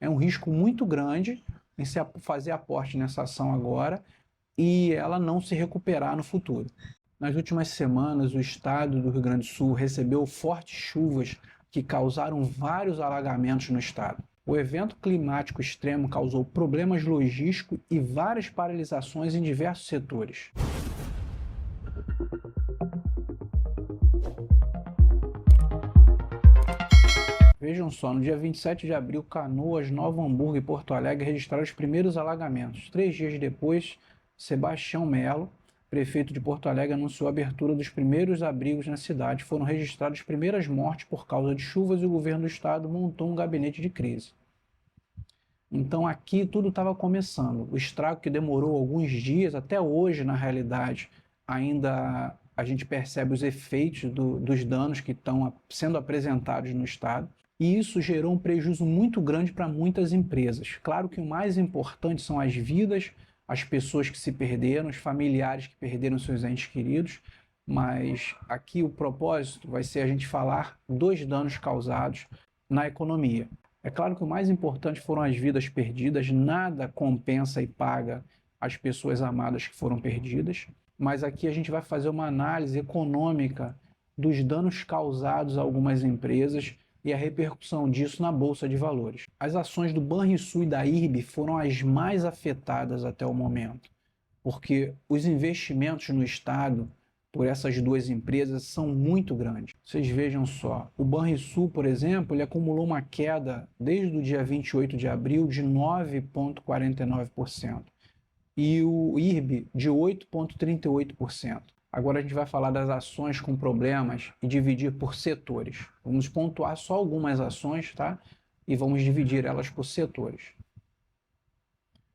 É um risco muito grande em se fazer aporte nessa ação agora e ela não se recuperar no futuro. Nas últimas semanas, o estado do Rio Grande do Sul recebeu fortes chuvas que causaram vários alagamentos no estado. O evento climático extremo causou problemas logísticos e várias paralisações em diversos setores. Vejam só, no dia 27 de abril, Canoas, Novo Hamburgo e Porto Alegre registraram os primeiros alagamentos. 3 dias depois, Sebastião Melo, prefeito de Porto Alegre, anunciou a abertura dos primeiros abrigos na cidade. Foram registradas as primeiras mortes por causa de chuvas e o governo do estado montou um gabinete de crise. Então aqui tudo estava começando. O estrago que demorou alguns dias, até hoje na realidade, ainda a gente percebe os efeitos dos danos que estão sendo apresentados no estado. E isso gerou um prejuízo muito grande para muitas empresas. Claro que o mais importante são as vidas, as pessoas que se perderam, os familiares que perderam seus entes queridos, mas aqui o propósito vai ser a gente falar dos danos causados na economia. É claro que o mais importante foram as vidas perdidas, nada compensa e paga as pessoas amadas que foram perdidas, mas aqui a gente vai fazer uma análise econômica dos danos causados a algumas empresas e a repercussão disso na Bolsa de Valores. As ações do Banrisul e da IRB foram as mais afetadas até o momento, porque os investimentos no estado por essas duas empresas são muito grandes. Vocês vejam só, o Banrisul, por exemplo, ele acumulou uma queda desde o dia 28 de abril de 9,49% e o IRB de 8,38%. Agora a gente vai falar das ações com problemas e dividir por setores. Vamos pontuar só algumas ações, tá? E vamos dividir elas por setores.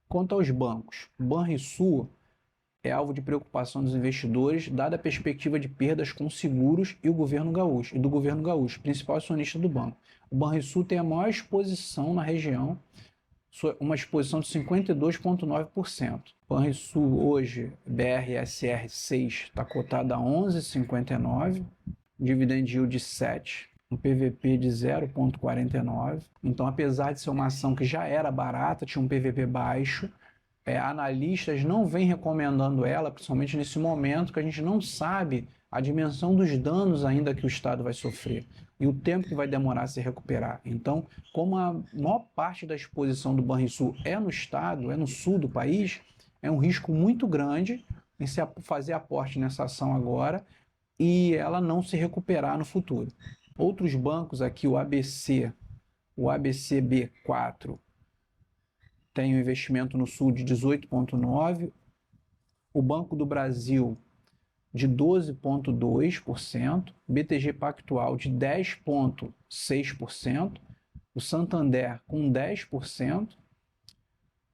Quanto aos bancos, o Banrisul é alvo de preocupação dos investidores, dada a perspectiva de perdas com seguros e do governo gaúcho, principal acionista do banco. O Banrisul tem a maior exposição na região, uma exposição de 52,9%. O Banrisul hoje, BRSR 6, está cotado a 11,59, dividend yield de 7, um PVP de 0,49. Então, apesar de ser uma ação que já era barata, tinha um PVP baixo, analistas não vêm recomendando ela, principalmente nesse momento que a gente não sabe a dimensão dos danos ainda que o estado vai sofrer e o tempo que vai demorar a se recuperar. Então, como a maior parte da exposição do Banrisul é no estado, é no sul do país, é um risco muito grande em se fazer aporte nessa ação agora e ela não se recuperar no futuro. Outros bancos aqui, o ABCB4, tem um investimento no sul de 18,9%, o Banco do Brasil de 12,2%, BTG Pactual de 10,6%, o Santander com 10%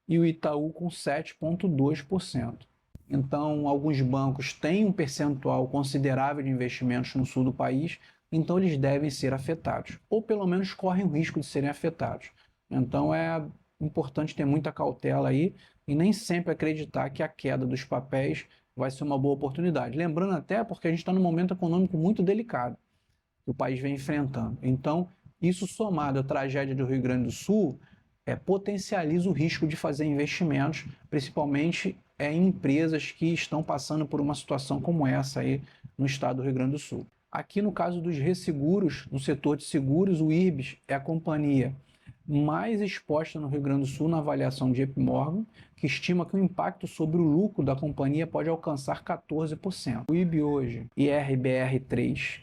e o Itaú com 7,2%. Então, alguns bancos têm um percentual considerável de investimentos no sul do país, então eles devem ser afetados, ou pelo menos correm o risco de serem afetados. Então, é importante ter muita cautela aí e nem sempre acreditar que a queda dos papéis vai ser uma boa oportunidade. Lembrando até porque a gente está num momento econômico muito delicado que o país vem enfrentando. Então, isso somado à tragédia do Rio Grande do Sul, potencializa o risco de fazer investimentos, principalmente em empresas que estão passando por uma situação como essa aí no estado do Rio Grande do Sul. Aqui no caso dos resseguros, no setor de seguros, o IRBS é a companhia mais exposta no Rio Grande do Sul na avaliação de JP Morgan, que estima que o impacto sobre o lucro da companhia pode alcançar 14%. O IB hoje, IRBR3,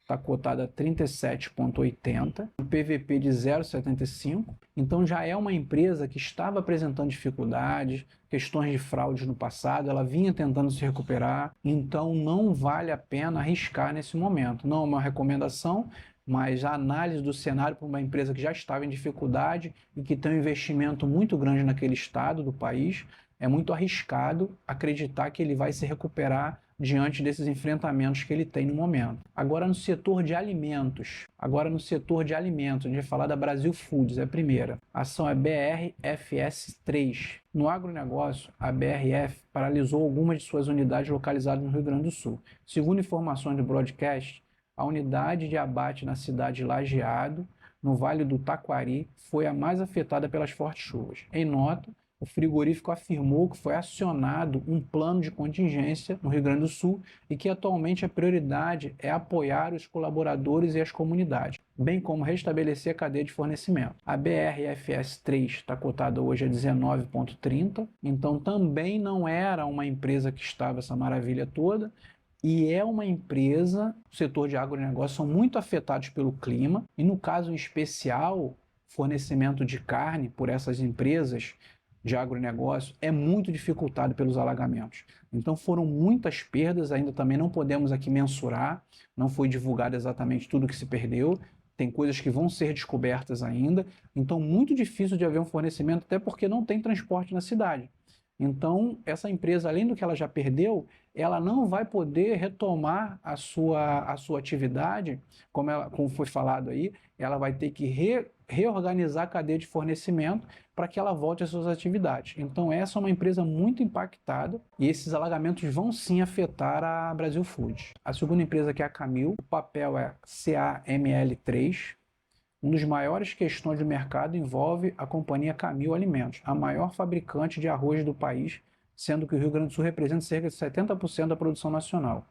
está cotado a 37,80, um PVP de 0,75, então já é uma empresa que estava apresentando dificuldades, questões de fraudes no passado, ela vinha tentando se recuperar, então não vale a pena arriscar nesse momento. Não é uma recomendação, mas a análise do cenário para uma empresa que já estava em dificuldade e que tem um investimento muito grande naquele estado do país, é muito arriscado acreditar que ele vai se recuperar diante desses enfrentamentos que ele tem no momento. Agora no setor de alimentos, a gente vai falar da Brasil Foods, é a primeira. A ação é BRFS3. No agronegócio, a BRF paralisou algumas de suas unidades localizadas no Rio Grande do Sul. Segundo informações do broadcast, a unidade de abate na cidade de Lajeado no Vale do Taquari, foi a mais afetada pelas fortes chuvas. Em nota, o frigorífico afirmou que foi acionado um plano de contingência no Rio Grande do Sul e que atualmente a prioridade é apoiar os colaboradores e as comunidades, bem como restabelecer a cadeia de fornecimento. A BRFS 3 está cotada hoje a 19,30, então também não era uma empresa que estava essa maravilha toda, e é uma empresa, o setor de agronegócio são muito afetados pelo clima, e no caso em especial, fornecimento de carne por essas empresas de agronegócio é muito dificultado pelos alagamentos. Então foram muitas perdas, ainda também não podemos aqui mensurar, não foi divulgado exatamente tudo que se perdeu, tem coisas que vão ser descobertas ainda, então muito difícil de haver um fornecimento, até porque não tem transporte na cidade. Então, essa empresa, além do que ela já perdeu, ela não vai poder retomar a sua atividade, como foi falado aí, ela vai ter que reorganizar a cadeia de fornecimento para que ela volte às suas atividades. Então, essa é uma empresa muito impactada e esses alagamentos vão sim afetar a Brasil Foods. A segunda empresa, que é a Camil, o papel é CAML3. Um dos maiores questões do mercado envolve a companhia Camil Alimentos, a maior fabricante de arroz do país, sendo que o Rio Grande do Sul representa cerca de 70% da produção nacional.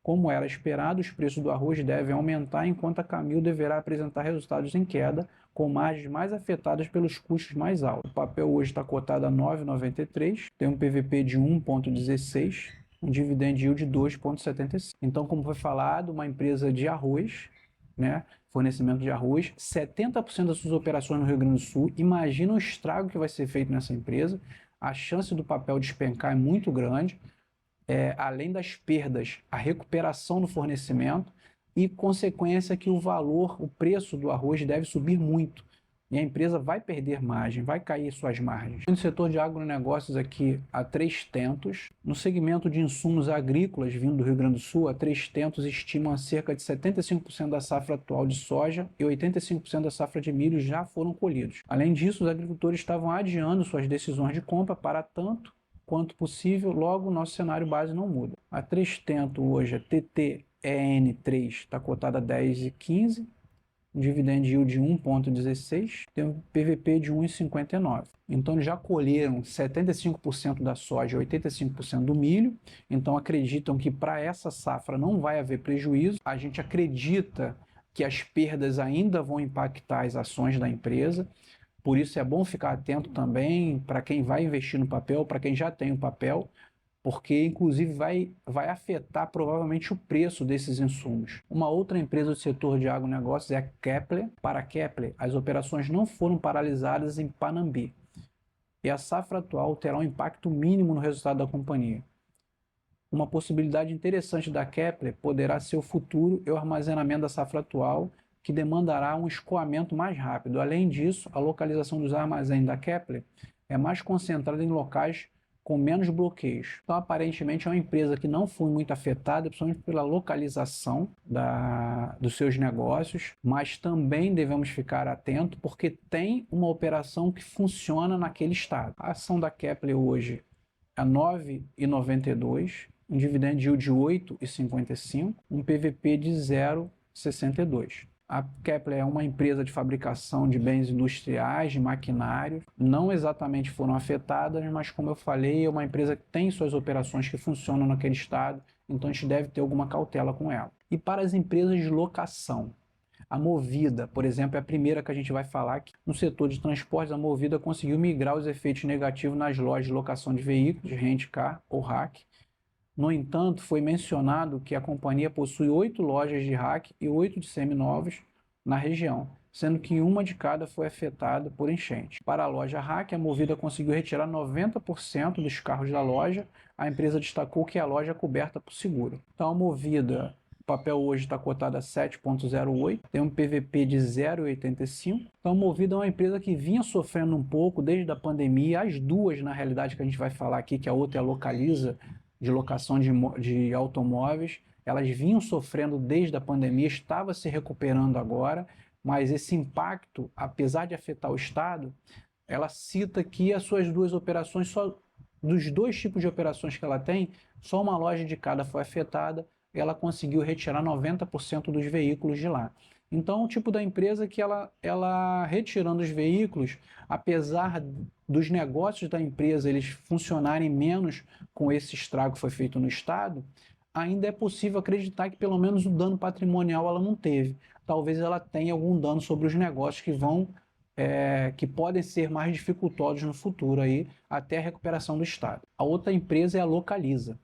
Como era esperado, os preços do arroz devem aumentar, enquanto a Camil deverá apresentar resultados em queda, com margens mais afetadas pelos custos mais altos. O papel hoje está cotado a R$ 9,93, tem um PVP de 1,16, um dividend yield de 2,75. Então, como foi falado, uma empresa de arroz, né, fornecimento de arroz, 70% das suas operações no Rio Grande do Sul. Imagina o estrago que vai ser feito nessa empresa. A chance do papel despencar é muito grande. Além das perdas, a recuperação no fornecimento e consequência que o preço do arroz deve subir muito. E a empresa vai perder margem, vai cair suas margens. No setor de agronegócios aqui, a Três Tentos. No segmento de insumos agrícolas vindo do Rio Grande do Sul, a Três Tentos estimam a cerca de 75% da safra atual de soja e 85% da safra de milho já foram colhidos. Além disso, os agricultores estavam adiando suas decisões de compra para tanto quanto possível, logo o nosso cenário base não muda. A Três Tentos hoje, a TTEN3, está cotada a 10,15. Um dividend yield de 1,16, tem um PVP de 1,59. Então já colheram 75% da soja e 85% do milho, então acreditam que para essa safra não vai haver prejuízo. A gente acredita que as perdas ainda vão impactar as ações da empresa, por isso é bom ficar atento também para quem vai investir no papel, para quem já tem o papel, porque inclusive vai afetar provavelmente o preço desses insumos. Uma outra empresa do setor de agronegócios é a Kepler. Para a Kepler, as operações não foram paralisadas em Panambi, e a safra atual terá um impacto mínimo no resultado da companhia. Uma possibilidade interessante da Kepler poderá ser o futuro e o armazenamento da safra atual, que demandará um escoamento mais rápido. Além disso, a localização dos armazéns da Kepler é mais concentrada em locais com menos bloqueios. Então, aparentemente, é uma empresa que não foi muito afetada, principalmente pela localização dos seus negócios, mas também devemos ficar atentos porque tem uma operação que funciona naquele estado. A ação da Kepler hoje é R$ 9,92, um dividend yield de 8,55, um PVP de 0,62. A Kepler é uma empresa de fabricação de bens industriais, de maquinário, não exatamente foram afetadas, mas como eu falei, é uma empresa que tem suas operações que funcionam naquele estado, então a gente deve ter alguma cautela com ela. E para as empresas de locação, a Movida, por exemplo, é a primeira que a gente vai falar aqui. No setor de transportes, a Movida conseguiu migrar os efeitos negativos nas lojas de locação de veículos, de rent-car ou RAC. No entanto, foi mencionado que a companhia possui 8 lojas de RAC e 8 de seminovos na região, sendo que uma de cada foi afetada por enchente. Para a loja RAC, a Movida conseguiu retirar 90% dos carros da loja. A empresa destacou que a loja é coberta por seguro. Então, a Movida, o papel hoje está cotado a 7,08, tem um PVP de 0,85. Então, a Movida é uma empresa que vinha sofrendo um pouco desde a pandemia. As duas, na realidade, que a gente vai falar aqui, que a outra é a Localiza, de locação de automóveis, elas vinham sofrendo desde a pandemia, estava se recuperando agora, mas esse impacto, apesar de afetar o Estado, ela cita que as suas duas operações, só dos dois tipos de operações que ela tem, só uma loja de cada foi afetada, ela conseguiu retirar 90% dos veículos de lá. Então, o tipo da empresa que ela retirando os veículos, apesar dos negócios da empresa eles funcionarem menos com esse estrago que foi feito no Estado, ainda é possível acreditar que pelo menos o dano patrimonial ela não teve. Talvez ela tenha algum dano sobre os negócios que podem ser mais dificultosos no futuro aí, até a recuperação do Estado. A outra empresa é a Localiza.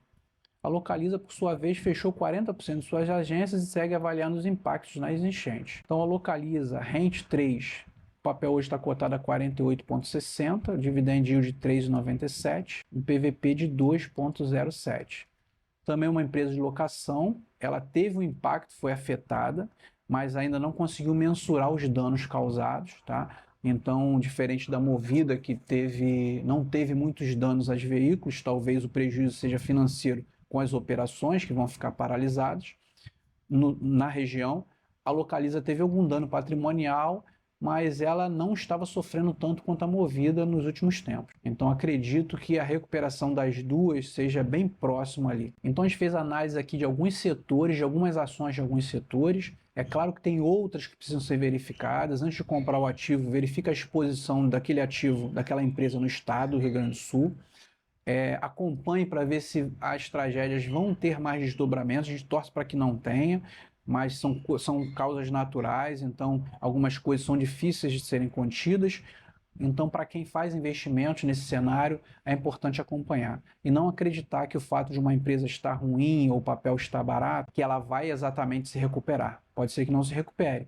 A Localiza, por sua vez, fechou 40% de suas agências e segue avaliando os impactos nas enchentes. Então, a Localiza, Rent 3, o papel hoje está cotado a 48,60, dividend yield de 3,97, um PVP de 2,07. Também uma empresa de locação, ela teve um impacto, foi afetada, mas ainda não conseguiu mensurar os danos causados, tá? Então, diferente da Movida, que não teve muitos danos aos veículos, talvez o prejuízo seja financeiro com as operações que vão ficar paralisadas na região. A Localiza teve algum dano patrimonial, mas ela não estava sofrendo tanto quanto a Movida nos últimos tempos. Então acredito que a recuperação das duas seja bem próxima ali. Então a gente fez análise aqui de alguns setores, de algumas ações de alguns setores. É claro que tem outras que precisam ser verificadas. Antes de comprar o ativo, verifica a exposição daquele ativo, daquela empresa no estado do Rio Grande do Sul. Acompanhe para ver se as tragédias vão ter mais desdobramentos. A gente torce para que não tenha, mas são causas naturais, então algumas coisas são difíceis de serem contidas. Então, para quem faz investimentos nesse cenário, é importante acompanhar e não acreditar que o fato de uma empresa estar ruim ou o papel estar barato, que ela vai exatamente se recuperar. Pode ser que não se recupere,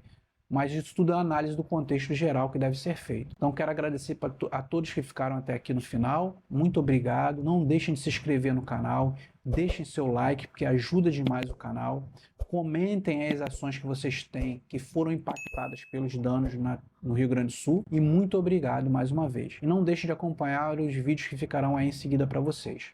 mas isso tudo é uma análise do contexto geral que deve ser feito. Então, quero agradecer a todos que ficaram até aqui no final. Muito obrigado. Não deixem de se inscrever no canal, deixem seu like, porque ajuda demais o canal. Comentem as ações que vocês têm, que foram impactadas pelos danos no Rio Grande do Sul. E muito obrigado mais uma vez. E não deixem de acompanhar os vídeos que ficarão aí em seguida para vocês.